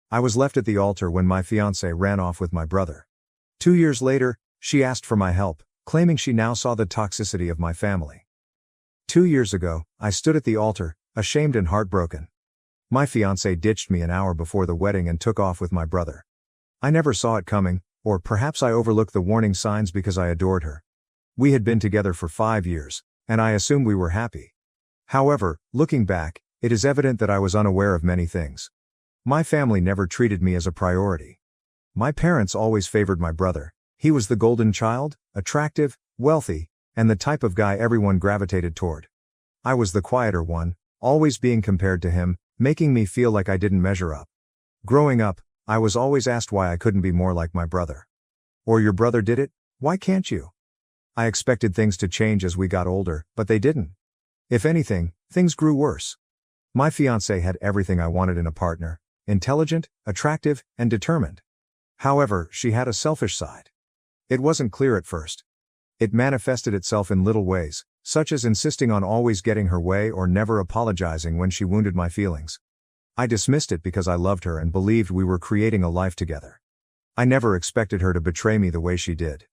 I was left at the altar when my fiancé ran off with my brother. 2 years later, she asked for my help, claiming she now saw the toxicity of my family. 2 years ago, I stood at the altar, ashamed and heartbroken. My fiancé ditched me an hour before the wedding and took off with my brother. I never saw it coming, or perhaps I overlooked the warning signs because I adored her. We had been together for 5 years, and I assumed we were happy. However, looking back, it is evident that I was unaware of many things. My family never treated me as a priority. My parents always favored my brother. He was the golden child, attractive, wealthy, and the type of guy everyone gravitated toward. I was the quieter one, always being compared to him, making me feel like I didn't measure up. Growing up, I was always asked why I couldn't be more like my brother. Or your brother did it, why can't you? I expected things to change as we got older, but they didn't. If anything, things grew worse. My fiancé had everything I wanted in a partner: intelligent, attractive, and determined. However, she had a selfish side. It wasn't clear at first. It manifested itself in little ways, such as insisting on always getting her way or never apologizing when she wounded my feelings. I dismissed it because I loved her and believed we were creating a life together. I never expected her to betray me the way she did.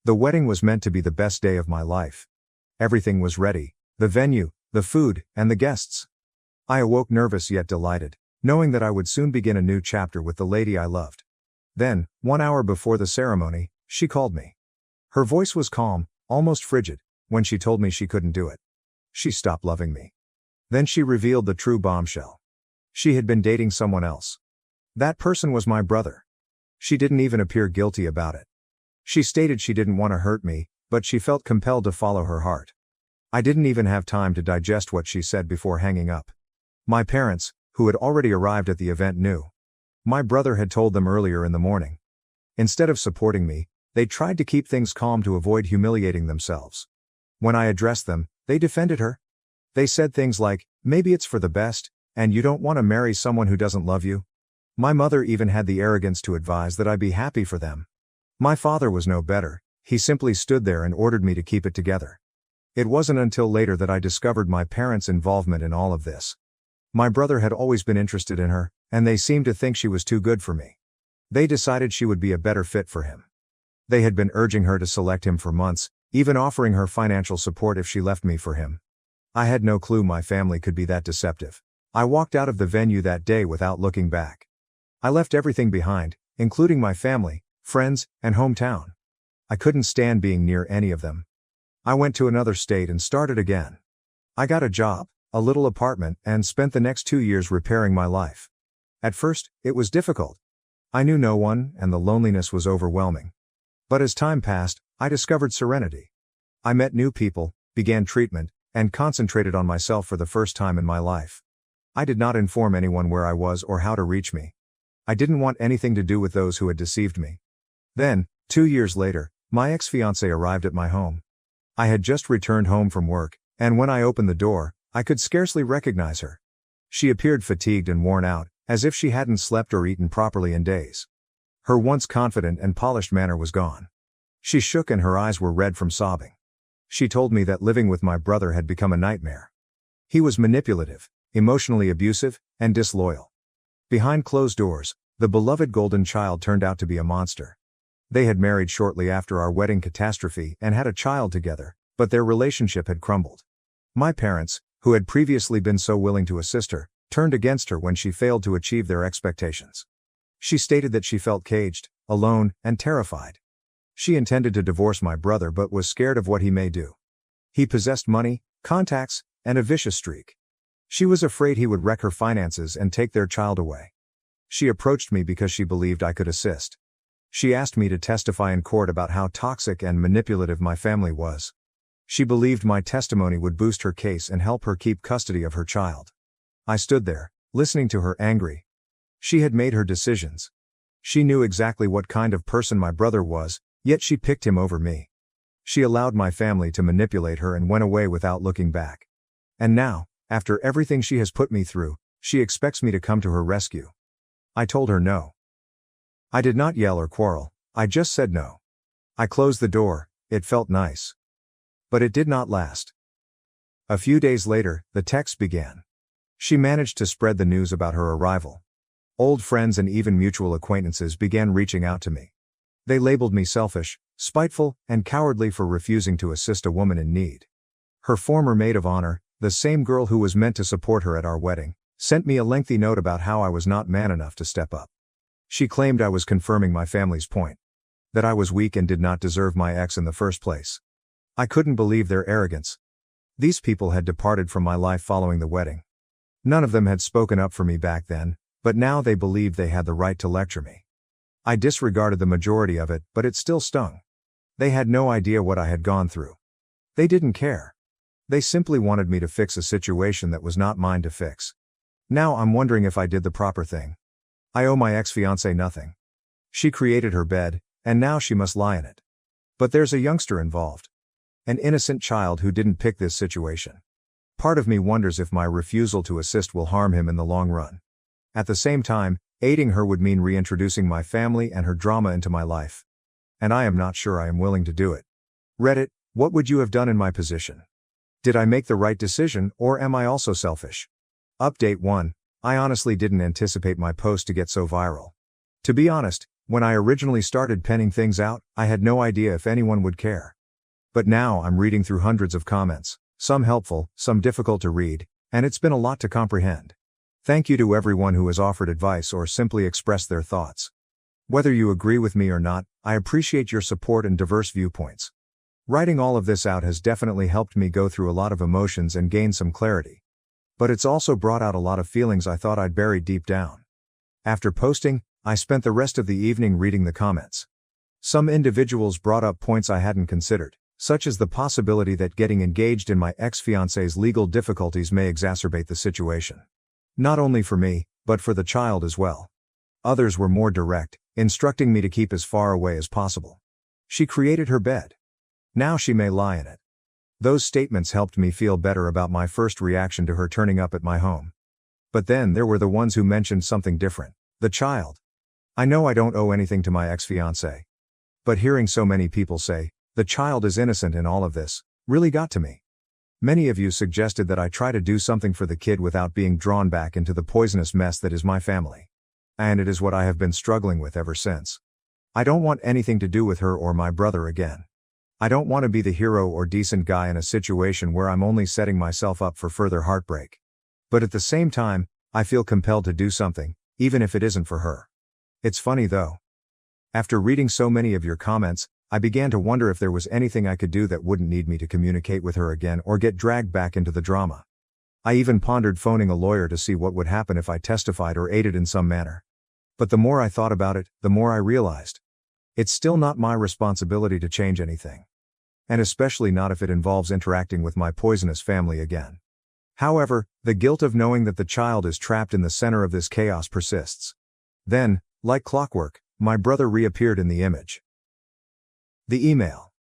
The wedding was meant to be the best day of my life. Everything was ready: the venue, the food, and the guests. I awoke nervous yet delighted, knowing that I would soon begin a new chapter with the lady I loved. Then, 1 hour before the ceremony, she called me. Her voice was calm, almost frigid, when she told me she couldn't do it. She stopped loving me. Then she revealed the true bombshell. She had been dating someone else. That person was my brother. She didn't even appear guilty about it. She stated she didn't want to hurt me, but she felt compelled to follow her heart. I didn't even have time to digest what she said before hanging up. My parents, who had already arrived at the event, knew. My brother had told them earlier in the morning. Instead of supporting me, they tried to keep things calm to avoid humiliating themselves. When I addressed them, they defended her. They said things like, "Maybe it's for the best, and you don't want to marry someone who doesn't love you." My mother even had the arrogance to advise that I be happy for them. My father was no better. He simply stood there and ordered me to keep it together. It wasn't until later that I discovered my parents' involvement in all of this. My brother had always been interested in her, and they seemed to think she was too good for me. They decided she would be a better fit for him. They had been urging her to select him for months, even offering her financial support if she left me for him. I had no clue my family could be that deceptive. I walked out of the venue that day without looking back. I left everything behind, including my family, friends, and hometown. I couldn't stand being near any of them. I went to another state and started again. I got a job, a little apartment, and spent the next 2 years repairing my life. At first, it was difficult. I knew no one, and the loneliness was overwhelming. But as time passed, I discovered serenity. I met new people, began treatment, and concentrated on myself for the first time in my life. I did not inform anyone where I was or how to reach me. I didn't want anything to do with those who had deceived me. Then, 2 years later, my ex-fiancée arrived at my home. I had just returned home from work, and when I opened the door, I could scarcely recognize her. She appeared fatigued and worn out, as if she hadn't slept or eaten properly in days. Her once confident and polished manner was gone. She shook and her eyes were red from sobbing. She told me that living with my brother had become a nightmare. He was manipulative, emotionally abusive, and disloyal. Behind closed doors, the beloved golden child turned out to be a monster. They had married shortly after our wedding catastrophe and had a child together, but their relationship had crumbled. My parents, who had previously been so willing to assist her, turned against her when she failed to achieve their expectations. She stated that she felt caged, alone, and terrified. She intended to divorce my brother but was scared of what he may do. He possessed money, contacts, and a vicious streak. She was afraid he would wreck her finances and take their child away. She approached me because she believed I could assist. She asked me to testify in court about how toxic and manipulative my family was. She believed my testimony would boost her case and help her keep custody of her child. I stood there, listening to her, angry. She had made her decisions. She knew exactly what kind of person my brother was, yet she picked him over me. She allowed my family to manipulate her and went away without looking back. And now, after everything she has put me through, she expects me to come to her rescue. I told her no. I did not yell or quarrel, I just said no. I closed the door. It felt nice. But it did not last. A few days later, the texts began. She managed to spread the news about her arrival. Old friends and even mutual acquaintances began reaching out to me. They labeled me selfish, spiteful, and cowardly for refusing to assist a woman in need. Her former maid of honor, the same girl who was meant to support her at our wedding, sent me a lengthy note about how I was not man enough to step up. She claimed I was confirming my family's point. That I was weak and did not deserve my ex in the first place. I couldn't believe their arrogance. These people had departed from my life following the wedding. None of them had spoken up for me back then, but now they believed they had the right to lecture me. I disregarded the majority of it, but it still stung. They had no idea what I had gone through. They didn't care. They simply wanted me to fix a situation that was not mine to fix. Now I'm wondering if I did the proper thing. I owe my ex-fiancé nothing. She created her bed, and now she must lie in it. But there's a youngster involved. An innocent child who didn't pick this situation. Part of me wonders if my refusal to assist will harm him in the long run. At the same time, aiding her would mean reintroducing my family and her drama into my life. And I am not sure I am willing to do it. Reddit, what would you have done in my position? Did I make the right decision, or am I also selfish? Update 1. I honestly didn't anticipate my post to get so viral. To be honest, when I originally started penning things out, I had no idea if anyone would care. But now I'm reading through hundreds of comments, some helpful, some difficult to read, and it's been a lot to comprehend. Thank you to everyone who has offered advice or simply expressed their thoughts. Whether you agree with me or not, I appreciate your support and diverse viewpoints. Writing all of this out has definitely helped me go through a lot of emotions and gain some clarity. But it's also brought out a lot of feelings I thought I'd buried deep down. After posting, I spent the rest of the evening reading the comments. Some individuals brought up points I hadn't considered, such as the possibility that getting engaged in my ex-fiancé's legal difficulties may exacerbate the situation. Not only for me, but for the child as well. Others were more direct, instructing me to keep as far away as possible. She created her bed. Now she may lie in it. Those statements helped me feel better about my first reaction to her turning up at my home. But then there were the ones who mentioned something different. The child. I know I don't owe anything to my ex-fiancé. But hearing so many people say, the child is innocent in all of this, really got to me. Many of you suggested that I try to do something for the kid without being drawn back into the poisonous mess that is my family. And it is what I have been struggling with ever since. I don't want anything to do with her or my brother again. I don't want to be the hero or decent guy in a situation where I'm only setting myself up for further heartbreak. But at the same time, I feel compelled to do something, even if it isn't for her. It's funny though. After reading so many of your comments, I began to wonder if there was anything I could do that wouldn't need me to communicate with her again or get dragged back into the drama. I even pondered phoning a lawyer to see what would happen if I testified or aided in some manner. But the more I thought about it, the more I realized. It's still not my responsibility to change anything. And especially not if it involves interacting with my poisonous family again. However, the guilt of knowing that the child is trapped in the center of this chaos persists. Then, like clockwork, my brother reappeared in the image. The email.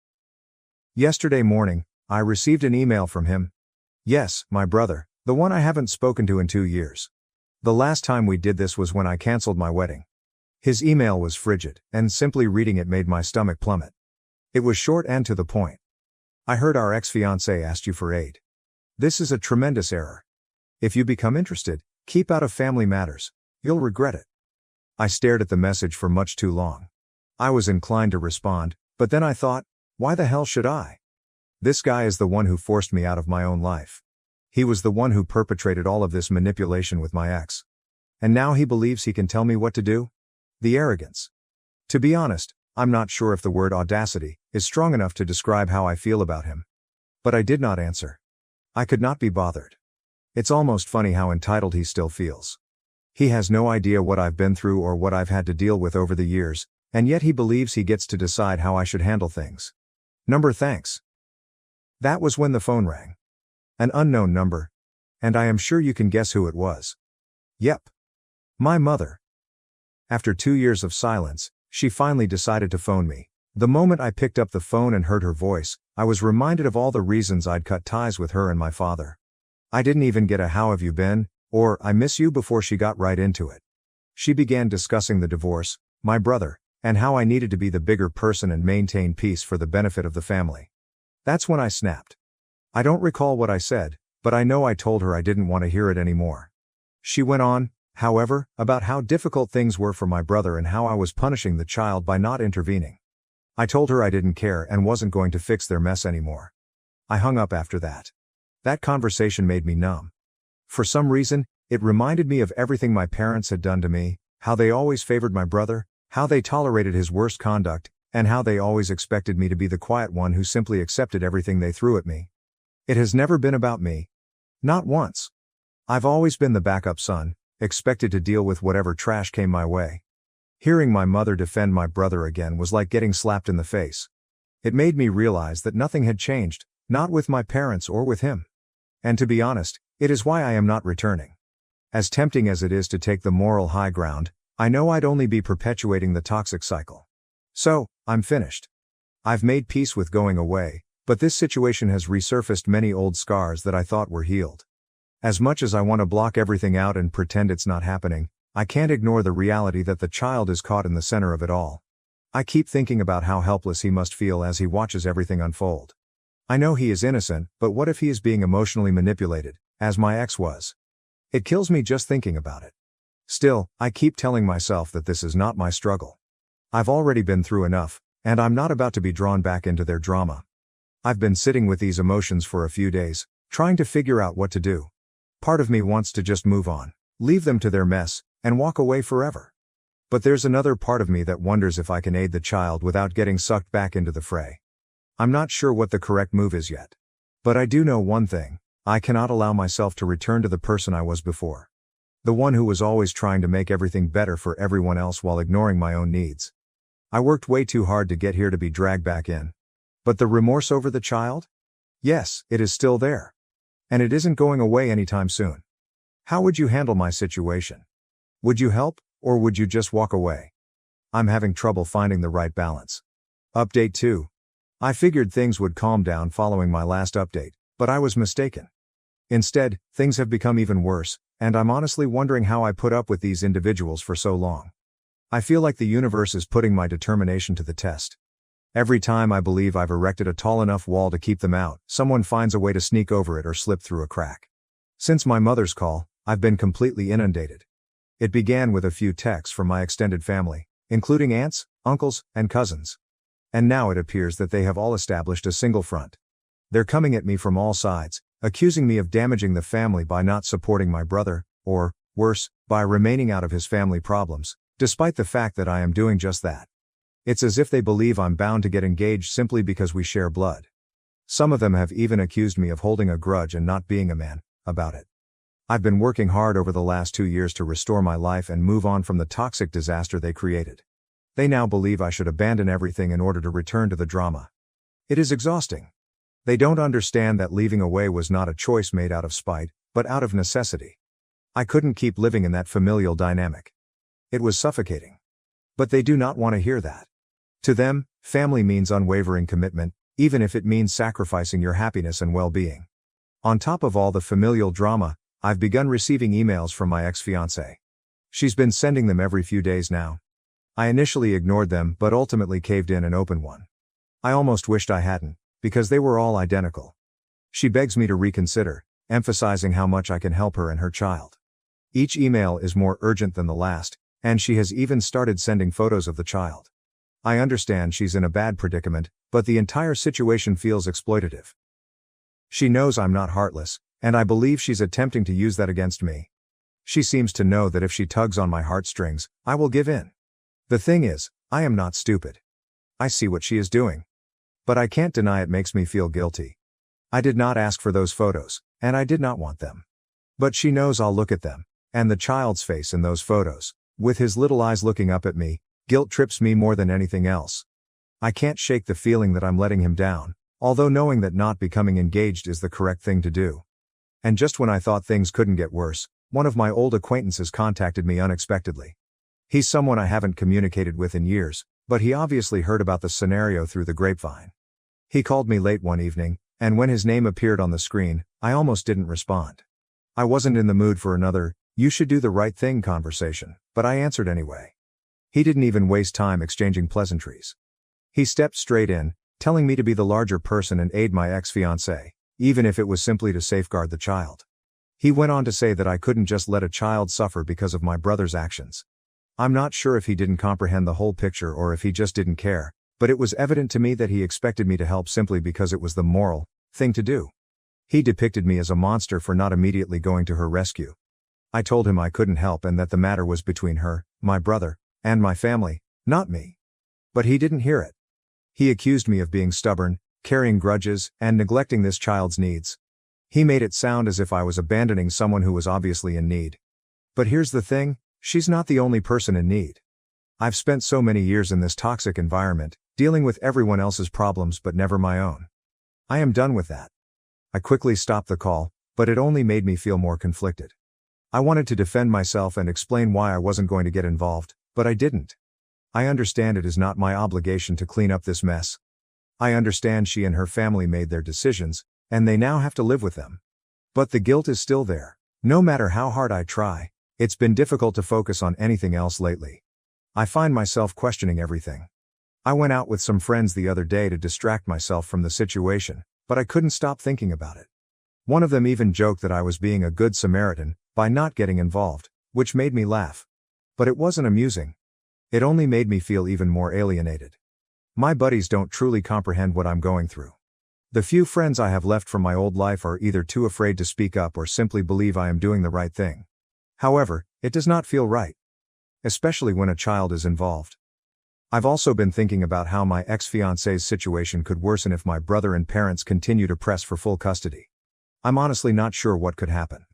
Yesterday morning, I received an email from him. Yes, my brother, the one I haven't spoken to in 2 years. The last time we did this was when I canceled my wedding. His email was frigid, and simply reading it made my stomach plummet. It was short and to the point. I heard our ex-fiancé asked you for aid. This is a tremendous error. If you become interested, keep out of family matters. You'll regret it. I stared at the message for much too long. I was inclined to respond, but then I thought, why the hell should I? This guy is the one who forced me out of my own life. He was the one who perpetrated all of this manipulation with my ex. And now he believes he can tell me what to do? The arrogance. To be honest, I'm not sure if the word audacity is strong enough to describe how I feel about him. But I did not answer. I could not be bothered. It's almost funny how entitled he still feels. He has no idea what I've been through or what I've had to deal with over the years, and yet he believes he gets to decide how I should handle things. Thanks. That was when the phone rang. An unknown number. And I am sure you can guess who it was. Yep. My mother. After 2 years of silence, she finally decided to phone me. The moment I picked up the phone and heard her voice, I was reminded of all the reasons I'd cut ties with her and my father. I didn't even get a "how have you been?" or "I miss you" before she got right into it. She began discussing the divorce, my brother, and how I needed to be the bigger person and maintain peace for the benefit of the family. That's when I snapped. I don't recall what I said, but I know I told her I didn't want to hear it anymore. She went on, however, about how difficult things were for my brother and how I was punishing the child by not intervening. I told her I didn't care and wasn't going to fix their mess anymore. I hung up after that. That conversation made me numb. For some reason, it reminded me of everything my parents had done to me, how they always favored my brother, how they tolerated his worst conduct, and how they always expected me to be the quiet one who simply accepted everything they threw at me. It has never been about me. Not once. I've always been the backup son, expected to deal with whatever trash came my way. Hearing my mother defend my brother again was like getting slapped in the face. It made me realize that nothing had changed, not with my parents or with him. And to be honest, it is why I am not returning. As tempting as it is to take the moral high ground, I know I'd only be perpetuating the toxic cycle. So, I'm finished. I've made peace with going away, but this situation has resurfaced many old scars that I thought were healed. As much as I want to block everything out and pretend it's not happening, I can't ignore the reality that the child is caught in the center of it all. I keep thinking about how helpless he must feel as he watches everything unfold. I know he is innocent, but what if he is being emotionally manipulated, as my ex was? It kills me just thinking about it. Still, I keep telling myself that this is not my struggle. I've already been through enough, and I'm not about to be drawn back into their drama. I've been sitting with these emotions for a few days, trying to figure out what to do. Part of me wants to just move on, leave them to their mess, and walk away forever. But there's another part of me that wonders if I can aid the child without getting sucked back into the fray. I'm not sure what the correct move is yet. But I do know one thing: I cannot allow myself to return to the person I was before. The one who was always trying to make everything better for everyone else while ignoring my own needs. I worked way too hard to get here to be dragged back in. But the remorse over the child? Yes, it is still there. And it isn't going away anytime soon. How would you handle my situation? Would you help, or would you just walk away? I'm having trouble finding the right balance. Update 2. I figured things would calm down following my last update, but I was mistaken. Instead, things have become even worse, and I'm honestly wondering how I put up with these individuals for so long. I feel like the universe is putting my determination to the test. Every time I believe I've erected a tall enough wall to keep them out, someone finds a way to sneak over it or slip through a crack. Since my mother's call, I've been completely inundated. It began with a few texts from my extended family, including aunts, uncles, and cousins. And now it appears that they have all established a single front. They're coming at me from all sides, accusing me of damaging the family by not supporting my brother, or, worse, by remaining out of his family problems, despite the fact that I am doing just that. It's as if they believe I'm bound to get engaged simply because we share blood. Some of them have even accused me of holding a grudge and not being a man about it. I've been working hard over the last 2 years to restore my life and move on from the toxic disaster they created. They now believe I should abandon everything in order to return to the drama. It is exhausting. They don't understand that leaving away was not a choice made out of spite, but out of necessity. I couldn't keep living in that familial dynamic. It was suffocating. But they do not want to hear that. To them, family means unwavering commitment, even if it means sacrificing your happiness and well-being. On top of all the familial drama, I've begun receiving emails from my ex-fiancé. She's been sending them every few days now. I initially ignored them but ultimately caved in and opened one. I almost wished I hadn't, because they were all identical. She begs me to reconsider, emphasizing how much I can help her and her child. Each email is more urgent than the last, and she has even started sending photos of the child. I understand she's in a bad predicament, but the entire situation feels exploitative. She knows I'm not heartless, and I believe she's attempting to use that against me. She seems to know that if she tugs on my heartstrings, I will give in. The thing is, I am not stupid. I see what she is doing. But I can't deny it makes me feel guilty. I did not ask for those photos, and I did not want them. But she knows I'll look at them, and the child's face in those photos, with his little eyes looking up at me, guilt trips me more than anything else. I can't shake the feeling that I'm letting him down, although knowing that not becoming engaged is the correct thing to do. And just when I thought things couldn't get worse, one of my old acquaintances contacted me unexpectedly. He's someone I haven't communicated with in years, but he obviously heard about the scenario through the grapevine. He called me late one evening, and when his name appeared on the screen, I almost didn't respond. I wasn't in the mood for another, "you should do the right thing" conversation, but I answered anyway. He didn't even waste time exchanging pleasantries. He stepped straight in, telling me to be the larger person and aid my ex-fiancé, even if it was simply to safeguard the child. He went on to say that I couldn't just let a child suffer because of my brother's actions. I'm not sure if he didn't comprehend the whole picture or if he just didn't care, but it was evident to me that he expected me to help simply because it was the moral thing to do. He depicted me as a monster for not immediately going to her rescue. I told him I couldn't help and that the matter was between her, my brother, and my family, not me. But he didn't hear it. He accused me of being stubborn, carrying grudges, and neglecting this child's needs. He made it sound as if I was abandoning someone who was obviously in need. But here's the thing, she's not the only person in need. I've spent so many years in this toxic environment, dealing with everyone else's problems but never my own. I am done with that. I quickly stopped the call, but it only made me feel more conflicted. I wanted to defend myself and explain why I wasn't going to get involved, but I didn't. I understand it is not my obligation to clean up this mess. I understand she and her family made their decisions, and they now have to live with them. But the guilt is still there. No matter how hard I try, it's been difficult to focus on anything else lately. I find myself questioning everything. I went out with some friends the other day to distract myself from the situation, but I couldn't stop thinking about it. One of them even joked that I was being a good Samaritan by not getting involved, which made me laugh. But it wasn't amusing. It only made me feel even more alienated. My buddies don't truly comprehend what I'm going through. The few friends I have left from my old life are either too afraid to speak up or simply believe I am doing the right thing. However, it does not feel right. Especially when a child is involved. I've also been thinking about how my ex-fiancé's situation could worsen if my brother and parents continue to press for full custody. I'm honestly not sure what could happen.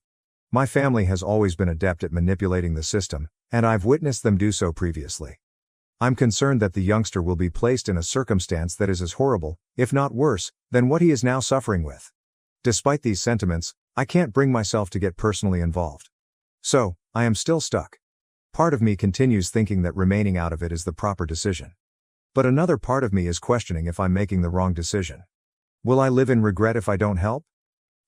My family has always been adept at manipulating the system, and I've witnessed them do so previously. I'm concerned that the youngster will be placed in a circumstance that is as horrible, if not worse, than what he is now suffering with. Despite these sentiments, I can't bring myself to get personally involved. So, I am still stuck. Part of me continues thinking that remaining out of it is the proper decision. But another part of me is questioning if I'm making the wrong decision. Will I live in regret if I don't help?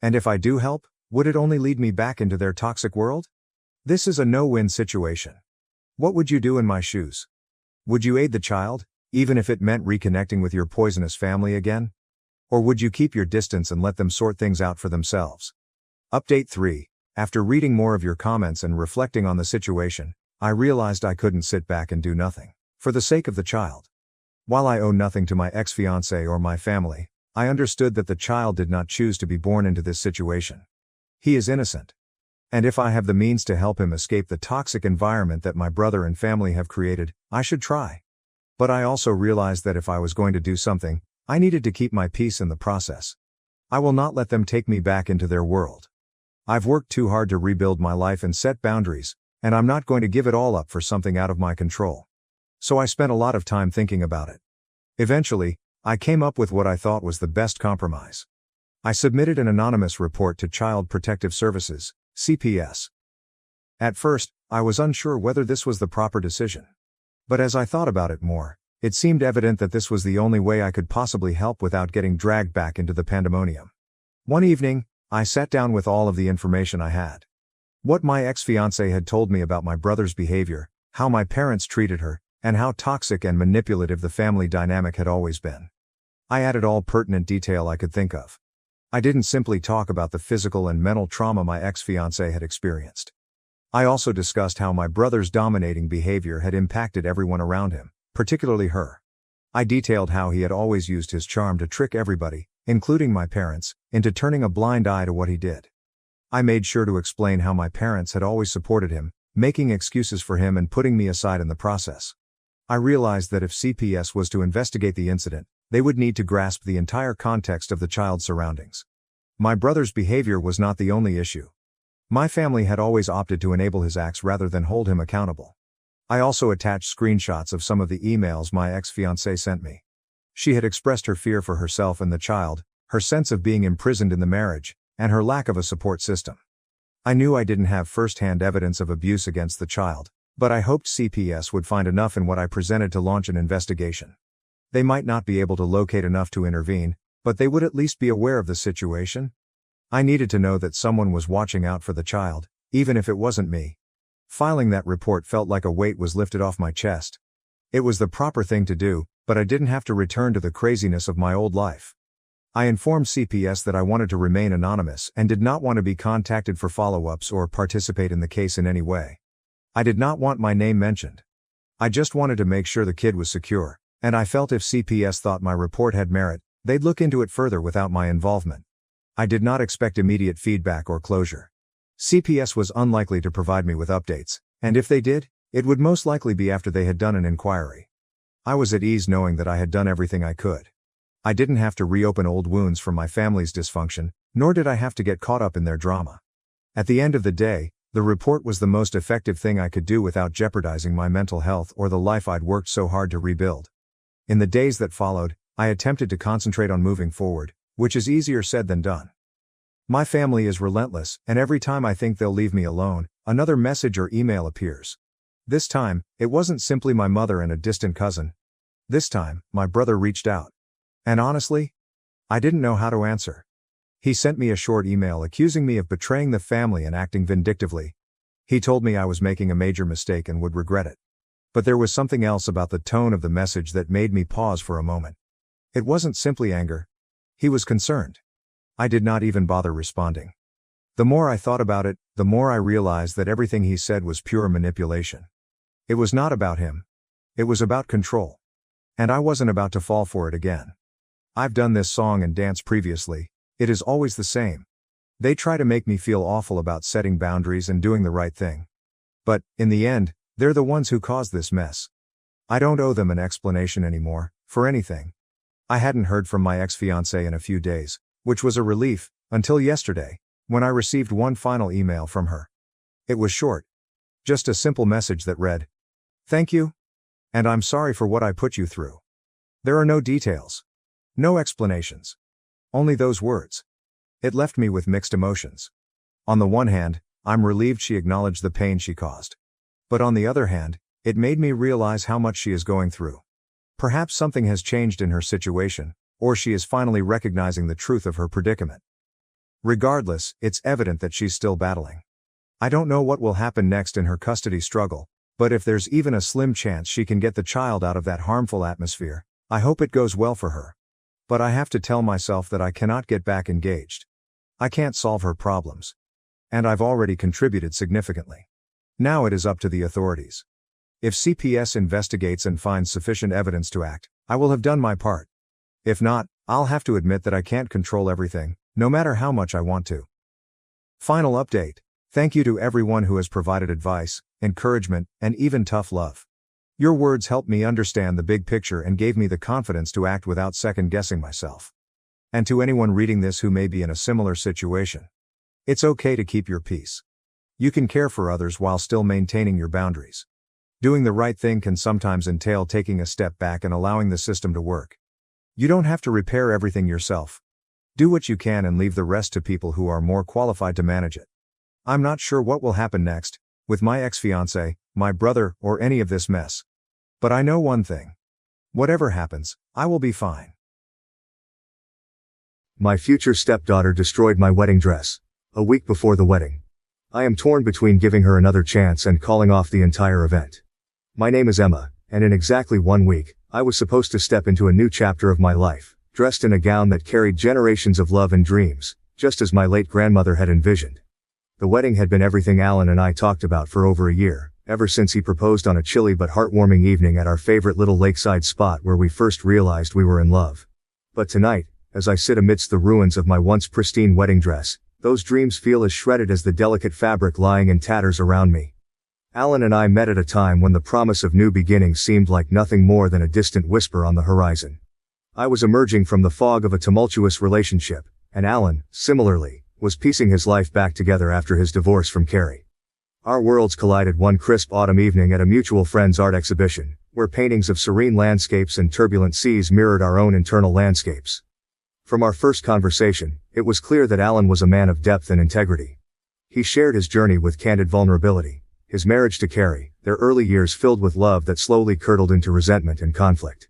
And if I do help, would it only lead me back into their toxic world? This is a no-win situation. What would you do in my shoes? Would you aid the child, even if it meant reconnecting with your poisonous family again? Or would you keep your distance and let them sort things out for themselves? Update 3. After reading more of your comments and reflecting on the situation, I realized I couldn't sit back and do nothing, for the sake of the child. While I owe nothing to my ex-fiancé or my family, I understood that the child did not choose to be born into this situation. He is innocent. And if I have the means to help him escape the toxic environment that my brother and family have created, I should try. But I also realized that if I was going to do something, I needed to keep my peace in the process. I will not let them take me back into their world. I've worked too hard to rebuild my life and set boundaries, and I'm not going to give it all up for something out of my control. So I spent a lot of time thinking about it. Eventually, I came up with what I thought was the best compromise. I submitted an anonymous report to Child Protective Services, CPS. At first, I was unsure whether this was the proper decision. But as I thought about it more, it seemed evident that this was the only way I could possibly help without getting dragged back into the pandemonium. One evening, I sat down with all of the information I had. What my ex-fiancé had told me about my brother's behavior, how my parents treated her, and how toxic and manipulative the family dynamic had always been. I added all pertinent detail I could think of. I didn't simply talk about the physical and mental trauma my ex-fiancé had experienced. I also discussed how my brother's dominating behavior had impacted everyone around him, particularly her. I detailed how he had always used his charm to trick everybody, including my parents, into turning a blind eye to what he did. I made sure to explain how my parents had always supported him, making excuses for him and putting me aside in the process. I realized that if CPS was to investigate the incident, they would need to grasp the entire context of the child's surroundings. My brother's behavior was not the only issue. My family had always opted to enable his acts rather than hold him accountable. I also attached screenshots of some of the emails my ex-fiancé sent me. She had expressed her fear for herself and the child, her sense of being imprisoned in the marriage, and her lack of a support system. I knew I didn't have first-hand evidence of abuse against the child, but I hoped CPS would find enough in what I presented to launch an investigation. They might not be able to locate enough to intervene, but they would at least be aware of the situation. I needed to know that someone was watching out for the child, even if it wasn't me. Filing that report felt like a weight was lifted off my chest. It was the proper thing to do, but I didn't have to return to the craziness of my old life. I informed CPS that I wanted to remain anonymous and did not want to be contacted for follow-ups or participate in the case in any way. I did not want my name mentioned. I just wanted to make sure the kid was secure, and I felt if CPS thought my report had merit, they'd look into it further without my involvement. I did not expect immediate feedback or closure. CPS was unlikely to provide me with updates, and if they did, it would most likely be after they had done an inquiry. I was at ease knowing that I had done everything I could. I didn't have to reopen old wounds from my family's dysfunction, nor did I have to get caught up in their drama. At the end of the day, the report was the most effective thing I could do without jeopardizing my mental health or the life I'd worked so hard to rebuild. In the days that followed, I attempted to concentrate on moving forward, which is easier said than done. My family is relentless, and every time I think they'll leave me alone, another message or email appears. This time, it wasn't simply my mother and a distant cousin. This time, my brother reached out. And honestly, I didn't know how to answer. He sent me a short email accusing me of betraying the family and acting vindictively. He told me I was making a major mistake and would regret it. But there was something else about the tone of the message that made me pause for a moment. It wasn't simply anger. He was concerned. I did not even bother responding. The more I thought about it, the more I realized that everything he said was pure manipulation. It was not about him. It was about control. And I wasn't about to fall for it again. I've done this song and dance previously. It is always the same. They try to make me feel awful about setting boundaries and doing the right thing. But, in the end, they're the ones who caused this mess. I don't owe them an explanation anymore, for anything. I hadn't heard from my ex-fiancé in a few days, which was a relief, until yesterday, when I received one final email from her. It was short. Just a simple message that read, "Thank you. And I'm sorry for what I put you through." There are no details. No explanations. Only those words. It left me with mixed emotions. On the one hand, I'm relieved she acknowledged the pain she caused. But on the other hand, it made me realize how much she is going through. Perhaps something has changed in her situation, or she is finally recognizing the truth of her predicament. Regardless, it's evident that she's still battling. I don't know what will happen next in her custody struggle, but if there's even a slim chance she can get the child out of that harmful atmosphere, I hope it goes well for her. But I have to tell myself that I cannot get back engaged. I can't solve her problems. And I've already contributed significantly. Now it is up to the authorities. If CPS investigates and finds sufficient evidence to act, I will have done my part. If not, I'll have to admit that I can't control everything, no matter how much I want to. Final update. Thank you to everyone who has provided advice, encouragement, and even tough love. Your words helped me understand the big picture and gave me the confidence to act without second-guessing myself. And to anyone reading this who may be in a similar situation, it's okay to keep your peace. You can care for others while still maintaining your boundaries. Doing the right thing can sometimes entail taking a step back and allowing the system to work. You don't have to repair everything yourself. Do what you can and leave the rest to people who are more qualified to manage it. I'm not sure what will happen next, with my ex-fiancé, my brother, or any of this mess. But I know one thing. Whatever happens, I will be fine. My future stepdaughter destroyed my wedding dress. A week before the wedding. I am torn between giving her another chance and calling off the entire event. My name is Emma, and in exactly 1 week, I was supposed to step into a new chapter of my life, dressed in a gown that carried generations of love and dreams, just as my late grandmother had envisioned. The wedding had been everything Alan and I talked about for over a year, ever since he proposed on a chilly but heartwarming evening at our favorite little lakeside spot where we first realized we were in love. But tonight, as I sit amidst the ruins of my once pristine wedding dress, those dreams feel as shredded as the delicate fabric lying in tatters around me. Alan and I met at a time when the promise of new beginnings seemed like nothing more than a distant whisper on the horizon. I was emerging from the fog of a tumultuous relationship, and Alan, similarly, was piecing his life back together after his divorce from Carrie. Our worlds collided one crisp autumn evening at a mutual friend's art exhibition, where paintings of serene landscapes and turbulent seas mirrored our own internal landscapes. From our first conversation, it was clear that Alan was a man of depth and integrity. He shared his journey with candid vulnerability, his marriage to Carrie, their early years filled with love that slowly curdled into resentment and conflict.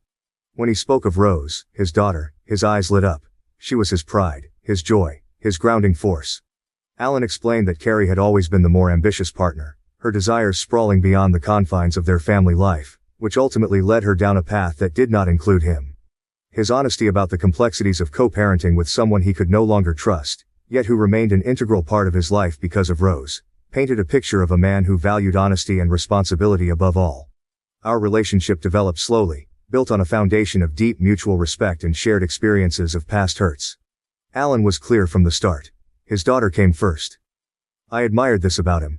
When he spoke of Rose, his daughter, his eyes lit up. She was his pride, his joy, his grounding force. Alan explained that Carrie had always been the more ambitious partner, her desires sprawling beyond the confines of their family life, which ultimately led her down a path that did not include him. His honesty about the complexities of co-parenting with someone he could no longer trust, yet who remained an integral part of his life because of Rose, painted a picture of a man who valued honesty and responsibility above all. Our relationship developed slowly, built on a foundation of deep mutual respect and shared experiences of past hurts. Alan was clear from the start. His daughter came first. I admired this about him.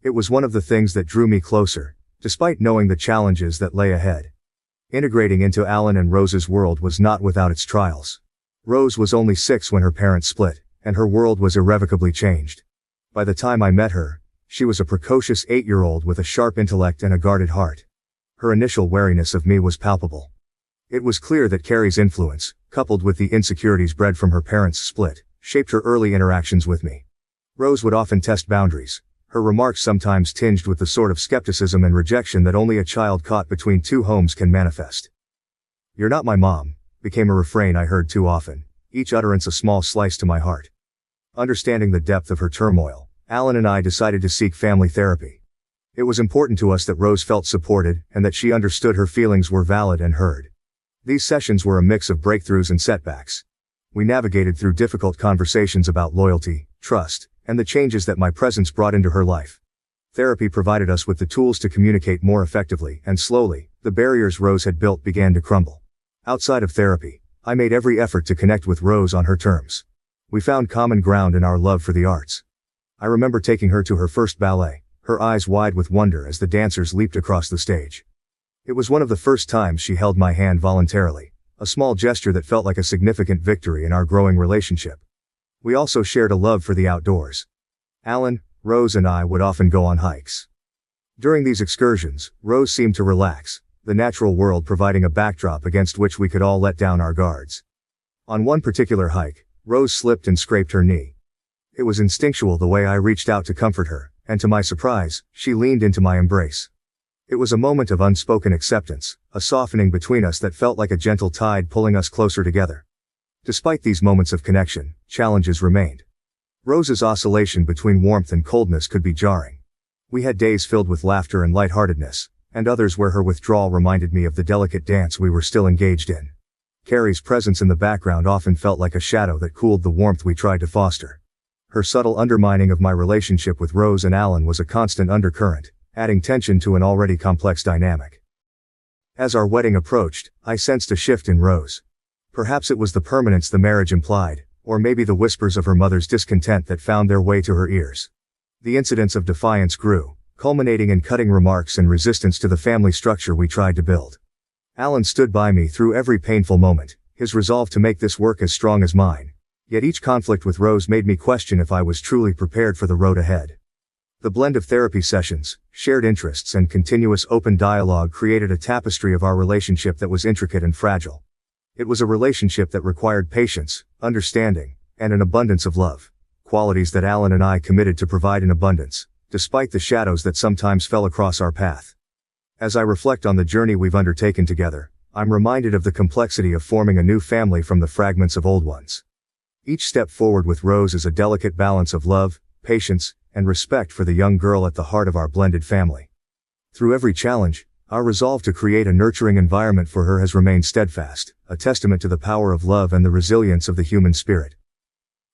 It was one of the things that drew me closer, despite knowing the challenges that lay ahead. Integrating into Alan and Rose's world was not without its trials. Rose was only 6 when her parents split, and her world was irrevocably changed. By the time I met her, she was a precocious 8-year-old with a sharp intellect and a guarded heart. Her initial wariness of me was palpable. It was clear that Carrie's influence, coupled with the insecurities bred from her parents' split, shaped her early interactions with me. Rose would often test boundaries, her remarks sometimes tinged with the sort of skepticism and rejection that only a child caught between 2 homes can manifest. "You're not my mom," became a refrain I heard too often, each utterance a small slice to my heart. Understanding the depth of her turmoil, Alan and I decided to seek family therapy. It was important to us that Rose felt supported and that she understood her feelings were valid and heard. These sessions were a mix of breakthroughs and setbacks. We navigated through difficult conversations about loyalty, trust, and the changes that my presence brought into her life. Therapy provided us with the tools to communicate more effectively, and slowly, the barriers Rose had built began to crumble. Outside of therapy, I made every effort to connect with Rose on her terms. We found common ground in our love for the arts. I remember taking her to her first ballet, her eyes wide with wonder as the dancers leaped across the stage. It was one of the first times she held my hand voluntarily, a small gesture that felt like a significant victory in our growing relationship. We also shared a love for the outdoors. Alan, Rose and I would often go on hikes. During these excursions, Rose seemed to relax, the natural world providing a backdrop against which we could all let down our guards. On one particular hike, Rose slipped and scraped her knee. It was instinctual the way I reached out to comfort her, and to my surprise, she leaned into my embrace. It was a moment of unspoken acceptance, a softening between us that felt like a gentle tide pulling us closer together. Despite these moments of connection, challenges remained. Rose's oscillation between warmth and coldness could be jarring. We had days filled with laughter and lightheartedness, and others where her withdrawal reminded me of the delicate dance we were still engaged in. Carrie's presence in the background often felt like a shadow that cooled the warmth we tried to foster. Her subtle undermining of my relationship with Rose and Alan was a constant undercurrent, adding tension to an already complex dynamic. As our wedding approached, I sensed a shift in Rose. Perhaps it was the permanence the marriage implied, or maybe the whispers of her mother's discontent that found their way to her ears. The incidents of defiance grew, culminating in cutting remarks and resistance to the family structure we tried to build. Alan stood by me through every painful moment, his resolve to make this work as strong as mine. Yet each conflict with Rose made me question if I was truly prepared for the road ahead. The blend of therapy sessions, shared interests and continuous open dialogue created a tapestry of our relationship that was intricate and fragile. It was a relationship that required patience, understanding, and an abundance of love, qualities that Alan and I committed to provide in abundance, despite the shadows that sometimes fell across our path. As I reflect on the journey we've undertaken together, I'm reminded of the complexity of forming a new family from the fragments of old ones. Each step forward with Rose is a delicate balance of love, patience, and respect for the young girl at the heart of our blended family. Through every challenge, our resolve to create a nurturing environment for her has remained steadfast, a testament to the power of love and the resilience of the human spirit.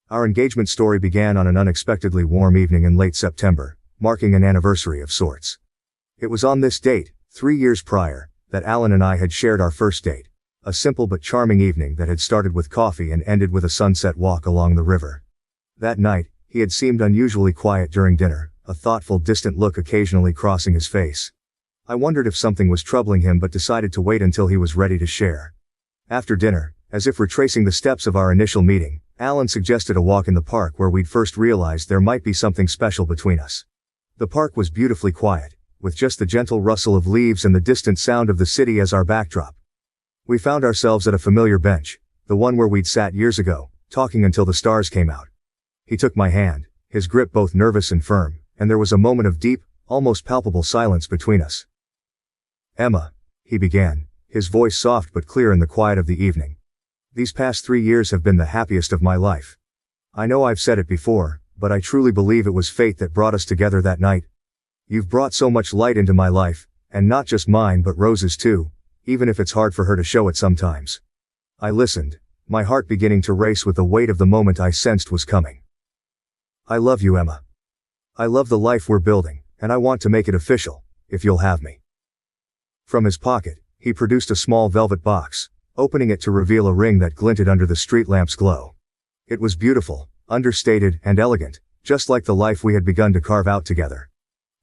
Our engagement story began on an unexpectedly warm evening in late September, marking an anniversary of sorts. It was on this date, 3 years prior, that Alan and I had shared our first date, a simple but charming evening that had started with coffee and ended with a sunset walk along the river. That night, he had seemed unusually quiet during dinner, a thoughtful, distant look occasionally crossing his face. I wondered if something was troubling him but decided to wait until he was ready to share. After dinner, as if retracing the steps of our initial meeting, Alan suggested a walk in the park where we'd first realized there might be something special between us. The park was beautifully quiet, with just the gentle rustle of leaves and the distant sound of the city as our backdrop. We found ourselves at a familiar bench, the one where we'd sat years ago, talking until the stars came out. He took my hand, his grip both nervous and firm, and there was a moment of deep, almost palpable silence between us. "Emma," he began, his voice soft but clear in the quiet of the evening. "These past 3 years have been the happiest of my life. I know I've said it before, but I truly believe it was fate that brought us together that night. You've brought so much light into my life, and not just mine but Rose's too, even if it's hard for her to show it sometimes. I listened, my heart beginning to race with the weight of the moment I sensed was coming. I love you, Emma. I love the life we're building, and I want to make it official, if you'll have me. From his pocket, he produced a small velvet box, opening it to reveal a ring that glinted under the street lamp's glow. It was beautiful, understated, and elegant, just like the life we had begun to carve out together.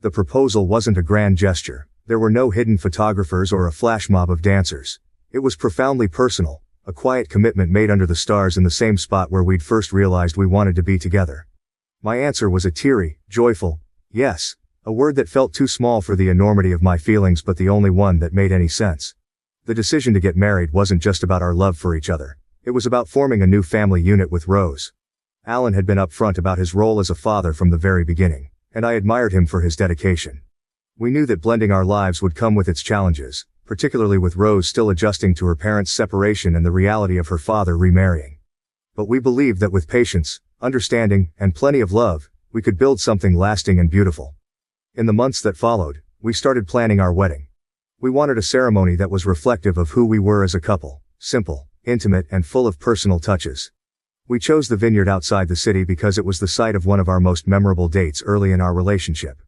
The proposal wasn't a grand gesture, there were no hidden photographers or a flash mob of dancers. It was profoundly personal, a quiet commitment made under the stars in the same spot where we'd first realized we wanted to be together. My answer was a teary, joyful, yes, a word that felt too small for the enormity of my feelings but the only one that made any sense. The decision to get married wasn't just about our love for each other, it was about forming a new family unit with Rose. Alan had been upfront about his role as a father from the very beginning, and I admired him for his dedication. We knew that blending our lives would come with its challenges, particularly with Rose still adjusting to her parents' separation and the reality of her father remarrying. But we believed that with patience, understanding, and plenty of love, we could build something lasting and beautiful. In the months that followed, we started planning our wedding. We wanted a ceremony that was reflective of who we were as a couple, simple, intimate, and full of personal touches. We chose the vineyard outside the city because it was the site of one of our most memorable dates early in our relationship.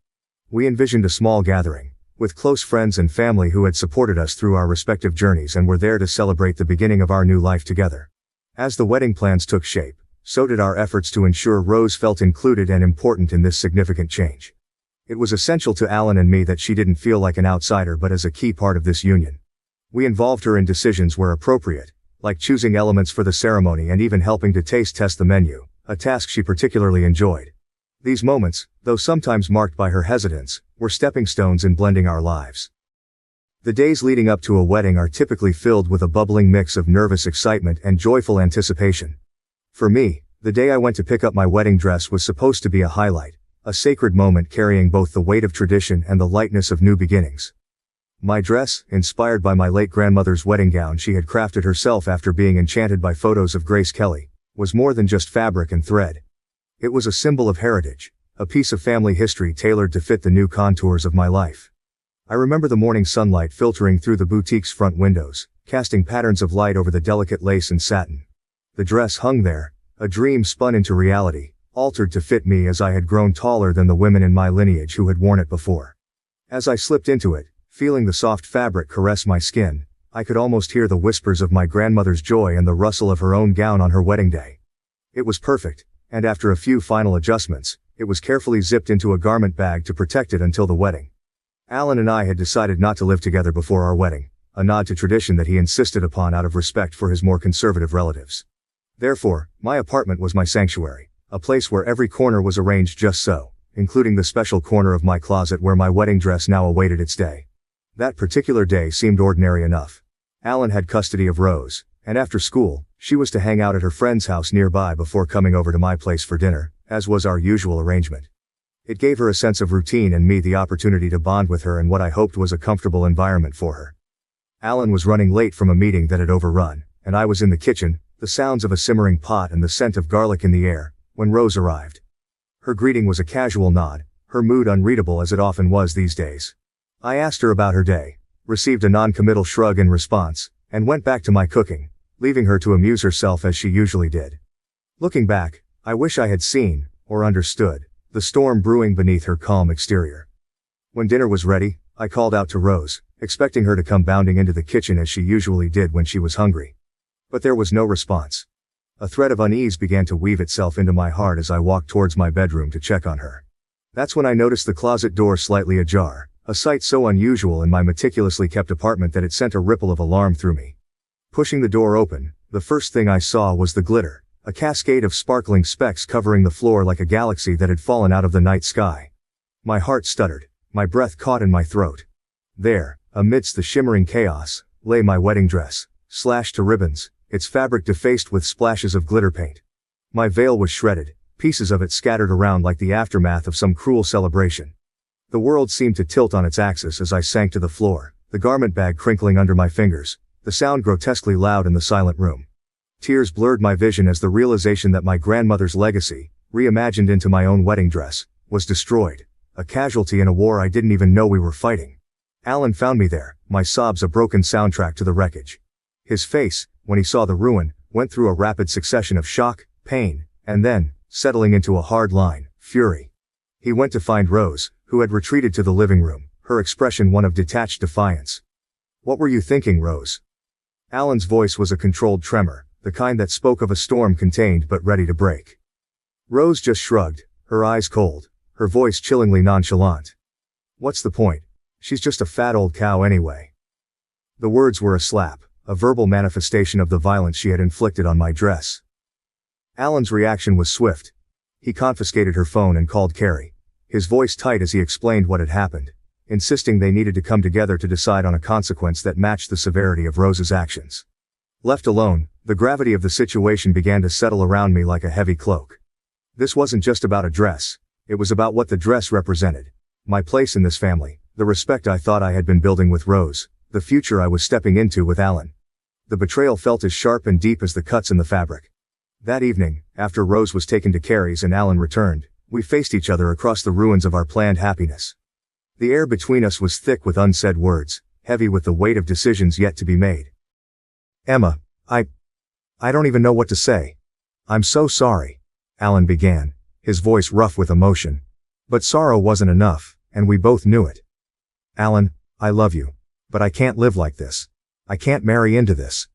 We envisioned a small gathering, with close friends and family who had supported us through our respective journeys and were there to celebrate the beginning of our new life together. As the wedding plans took shape, so did our efforts to ensure Rose felt included and important in this significant change. It was essential to Alan and me that she didn't feel like an outsider but as a key part of this union. We involved her in decisions where appropriate, like choosing elements for the ceremony and even helping to taste test the menu, a task she particularly enjoyed. These moments, though sometimes marked by her hesitance, were stepping stones in blending our lives. The days leading up to a wedding are typically filled with a bubbling mix of nervous excitement and joyful anticipation. For me, the day I went to pick up my wedding dress was supposed to be a highlight, a sacred moment carrying both the weight of tradition and the lightness of new beginnings. My dress, inspired by my late grandmother's wedding gown she had crafted herself after being enchanted by photos of Grace Kelly, was more than just fabric and thread. It was a symbol of heritage, a piece of family history tailored to fit the new contours of my life. I remember the morning sunlight filtering through the boutique's front windows, casting patterns of light over the delicate lace and satin. The dress hung there, a dream spun into reality, altered to fit me as I had grown taller than the women in my lineage who had worn it before. As I slipped into it, feeling the soft fabric caress my skin, I could almost hear the whispers of my grandmother's joy and the rustle of her own gown on her wedding day. It was perfect, and after a few final adjustments, it was carefully zipped into a garment bag to protect it until the wedding. Alan and I had decided not to live together before our wedding, a nod to tradition that he insisted upon out of respect for his more conservative relatives. Therefore, my apartment was my sanctuary, a place where every corner was arranged just so, including the special corner of my closet where my wedding dress now awaited its day. That particular day seemed ordinary enough. Alan had custody of Rose, and after school, she was to hang out at her friend's house nearby before coming over to my place for dinner, as was our usual arrangement. It gave her a sense of routine and me the opportunity to bond with her in what I hoped was a comfortable environment for her. Alan was running late from a meeting that had overrun, and I was in the kitchen, the sounds of a simmering pot and the scent of garlic in the air, when Rose arrived. Her greeting was a casual nod, her mood unreadable as it often was these days. I asked her about her day, received a non-committal shrug in response, and went back to my cooking, leaving her to amuse herself as she usually did. Looking back, I wish I had seen, or understood, the storm brewing beneath her calm exterior. When dinner was ready, I called out to Rose, expecting her to come bounding into the kitchen as she usually did when she was hungry. But there was no response. A thread of unease began to weave itself into my heart as I walked towards my bedroom to check on her. That's when I noticed the closet door slightly ajar, a sight so unusual in my meticulously kept apartment that it sent a ripple of alarm through me. Pushing the door open, the first thing I saw was the glitter, a cascade of sparkling specks covering the floor like a galaxy that had fallen out of the night sky. My heart stuttered, my breath caught in my throat. There, amidst the shimmering chaos, lay my wedding dress, slashed to ribbons, its fabric defaced with splashes of glitter paint. My veil was shredded, pieces of it scattered around like the aftermath of some cruel celebration. The world seemed to tilt on its axis as I sank to the floor, the garment bag crinkling under my fingers, the sound grotesquely loud in the silent room. Tears blurred my vision as the realization that my grandmother's legacy, reimagined into my own wedding dress, was destroyed, a casualty in a war I didn't even know we were fighting. Alan found me there, my sobs a broken soundtrack to the wreckage. His face, when he saw the ruin, went through a rapid succession of shock, pain, and then, settling into a hard line, fury. He went to find Rose, who had retreated to the living room, her expression one of detached defiance. "What were you thinking, Rose?" Alan's voice was a controlled tremor, the kind that spoke of a storm contained but ready to break. Rose just shrugged, her eyes cold, her voice chillingly nonchalant. "What's the point? She's just a fat old cow anyway." The words were a slap, a verbal manifestation of the violence she had inflicted on my dress. Alan's reaction was swift. He confiscated her phone and called Carrie, his voice tight as he explained what had happened, insisting they needed to come together to decide on a consequence that matched the severity of Rose's actions. Left alone, the gravity of the situation began to settle around me like a heavy cloak. This wasn't just about a dress, it was about what the dress represented. My place in this family, the respect I thought I had been building with Rose, the future I was stepping into with Alan. The betrayal felt as sharp and deep as the cuts in the fabric. That evening, after Rose was taken to Carrie's and Alan returned, we faced each other across the ruins of our planned happiness. The air between us was thick with unsaid words, heavy with the weight of decisions yet to be made. "Emma, I don't even know what to say. I'm so sorry," Alan began, his voice rough with emotion. But sorrow wasn't enough, and we both knew it. "Alan, I love you. But I can't live like this. I can't marry into this.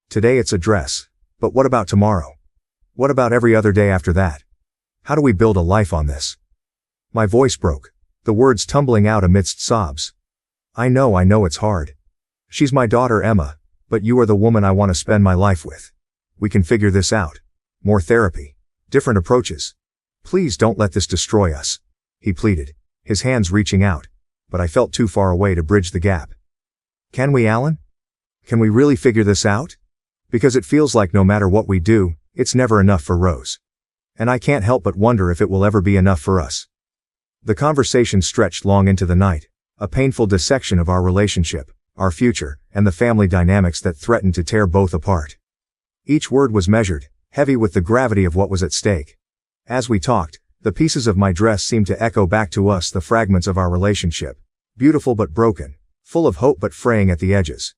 Today it's a dress. But what about tomorrow? What about every other day after that? How do we build a life on this?" My voice broke, the words tumbling out amidst sobs. I know it's hard. She's my daughter Emma, but you are the woman I want to spend my life with. We can figure this out. More therapy. Different approaches. Please don't let this destroy us," he pleaded, his hands reaching out, but I felt too far away to bridge the gap. "Can we, Alan? Can we really figure this out? Because it feels like no matter what we do, it's never enough for Rose. And I can't help but wonder if it will ever be enough for us." The conversation stretched long into the night, a painful dissection of our relationship, our future, and the family dynamics that threatened to tear both apart. Each word was measured, heavy with the gravity of what was at stake. As we talked, the pieces of my dress seemed to echo back to us the fragments of our relationship, beautiful but broken, full of hope but fraying at the edges.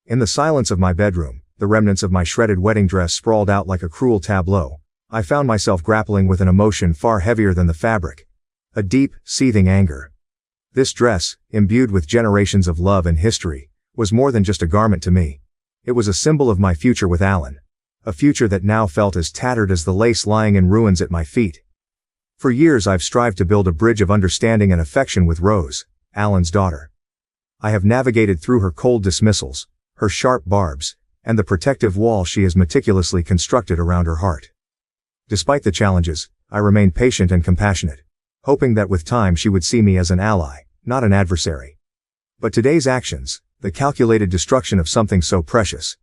In the silence of my bedroom, the remnants of my shredded wedding dress sprawled out like a cruel tableau. I found myself grappling with an emotion far heavier than the fabric. A deep, seething anger. This dress, imbued with generations of love and history, was more than just a garment to me. It was a symbol of my future with Alan. A future that now felt as tattered as the lace lying in ruins at my feet. For years I've strived to build a bridge of understanding and affection with Rose, Alan's daughter. I have navigated through her cold dismissals, her sharp barbs, and the protective wall she has meticulously constructed around her heart. Despite the challenges, I remained patient and compassionate, hoping that with time she would see me as an ally, not an adversary. But today's actions, the calculated destruction of something so precious.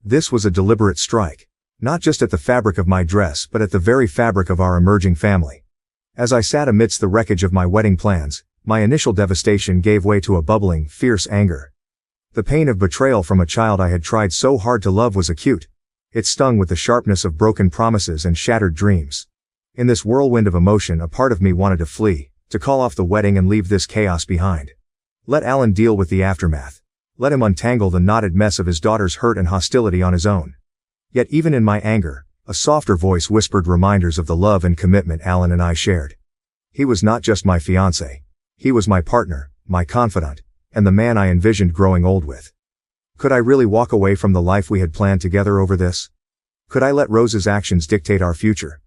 This was a deliberate strike, not just at the fabric of my dress but at the very fabric of our emerging family. As I sat amidst the wreckage of my wedding plans, my initial devastation gave way to a bubbling, fierce anger. The pain of betrayal from a child I had tried so hard to love was acute. It stung with the sharpness of broken promises and shattered dreams. In this whirlwind of emotion, a part of me wanted to flee, to call off the wedding and leave this chaos behind. Let Alan deal with the aftermath. Let him untangle the knotted mess of his daughter's hurt and hostility on his own. Yet even in my anger, a softer voice whispered reminders of the love and commitment Alan and I shared. He was not just my fiancé. He was my partner, my confidant, and the man I envisioned growing old with. Could I really walk away from the life we had planned together over this? Could I let Rose's actions dictate our future?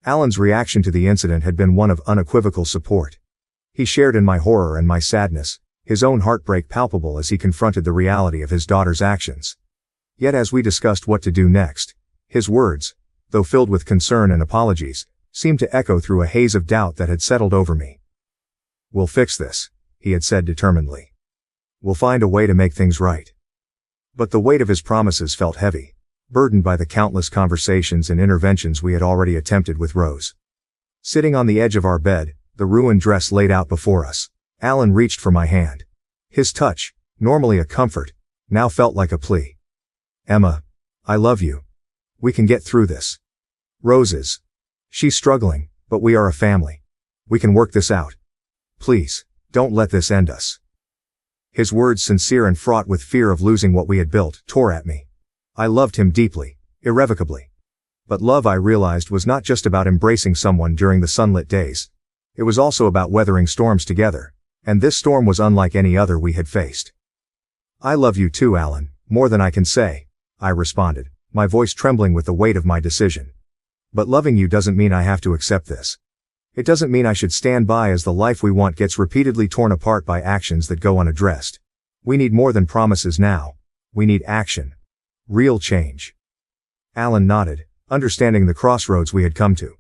Alan's reaction to the incident had been one of unequivocal support. He shared in my horror and my sadness, his own heartbreak palpable as he confronted the reality of his daughter's actions. Yet as we discussed what to do next, his words, though filled with concern and apologies, seemed to echo through a haze of doubt that had settled over me. "We'll fix this," he had said determinedly. "We'll find a way to make things right." But the weight of his promises felt heavy, burdened by the countless conversations and interventions we had already attempted with Rose. Sitting on the edge of our bed, the ruined dress laid out before us, Alan reached for my hand. His touch, normally a comfort, now felt like a plea. "Emma, I love you. We can get through this. Rose, she's struggling, but we are a family. We can work this out. Please, don't let this end us." His words, sincere and fraught with fear of losing what we had built, tore at me. I loved him deeply, irrevocably. But love, I realized, was not just about embracing someone during the sunlit days. It was also about weathering storms together. And this storm was unlike any other we had faced. I love you too, Alan, more than I can say, I responded, my voice trembling with the weight of my decision. But loving you doesn't mean I have to accept this. It doesn't mean I should stand by as the life we want gets repeatedly torn apart by actions that go unaddressed. We need more than promises now. We need action. Real change. Alan nodded, understanding the crossroads we had come to.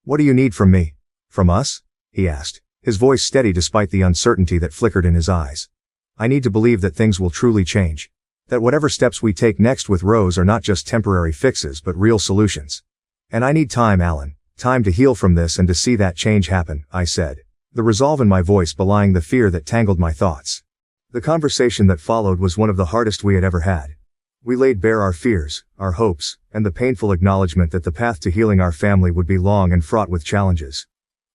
What do you need from me? From us? He asked, his voice steady despite the uncertainty that flickered in his eyes. I need to believe that things will truly change. That whatever steps we take next with Rose are not just temporary fixes but real solutions. And I need time, Alan. Time to heal from this and to see that change happen, I said, the resolve in my voice belying the fear that tangled my thoughts. The conversation that followed was one of the hardest we had ever had. We laid bare our fears, our hopes, and the painful acknowledgement that the path to healing our family would be long and fraught with challenges.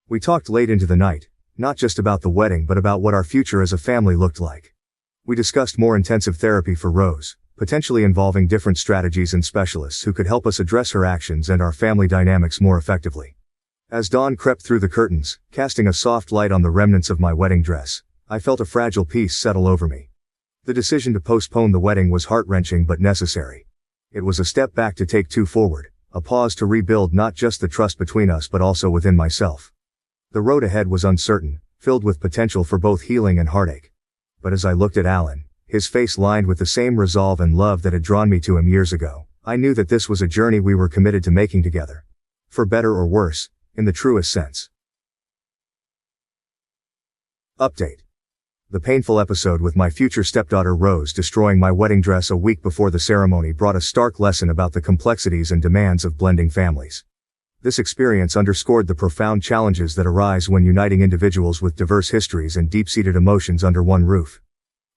We talked late into the night, not just about the wedding but about what our future as a family looked like. We discussed more intensive therapy for Rose, potentially involving different strategies and specialists who could help us address her actions and our family dynamics more effectively. As dawn crept through the curtains, casting a soft light on the remnants of my wedding dress, I felt a fragile peace settle over me. The decision to postpone the wedding was heart-wrenching but necessary. It was a step back to take two forward, a pause to rebuild not just the trust between us but also within myself. The road ahead was uncertain, filled with potential for both healing and heartache. But as I looked at Alan, his face lined with the same resolve and love that had drawn me to him years ago, I knew that this was a journey we were committed to making together. For better or worse, in the truest sense. Update. The painful episode with my future stepdaughter Rose destroying my wedding dress a week before the ceremony brought a stark lesson about the complexities and demands of blending families. This experience underscored the profound challenges that arise when uniting individuals with diverse histories and deep-seated emotions under one roof.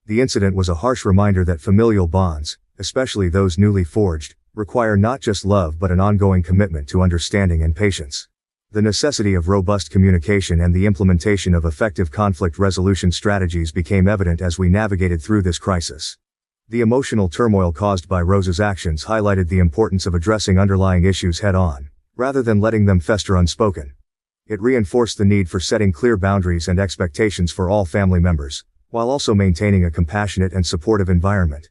The incident was a harsh reminder that familial bonds, especially those newly forged, require not just love but an ongoing commitment to understanding and patience. The necessity of robust communication and the implementation of effective conflict resolution strategies became evident as we navigated through this crisis. The emotional turmoil caused by Rose's actions highlighted the importance of addressing underlying issues head-on, rather than letting them fester unspoken. It reinforced the need for setting clear boundaries and expectations for all family members, while also maintaining a compassionate and supportive environment.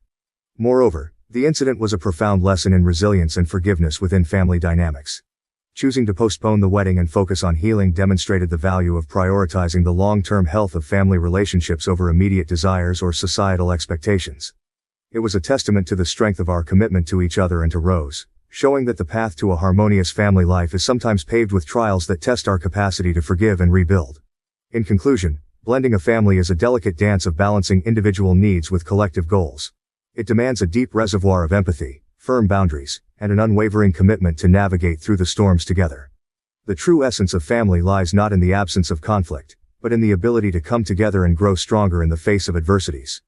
Moreover, the incident was a profound lesson in resilience and forgiveness within family dynamics. Choosing to postpone the wedding and focus on healing demonstrated the value of prioritizing the long-term health of family relationships over immediate desires or societal expectations. It was a testament to the strength of our commitment to each other and to Rose, showing that the path to a harmonious family life is sometimes paved with trials that test our capacity to forgive and rebuild. In conclusion, blending a family is a delicate dance of balancing individual needs with collective goals. It demands a deep reservoir of empathy, firm boundaries, and an unwavering commitment to navigate through the storms together. The true essence of family lies not in the absence of conflict, but in the ability to come together and grow stronger in the face of adversities.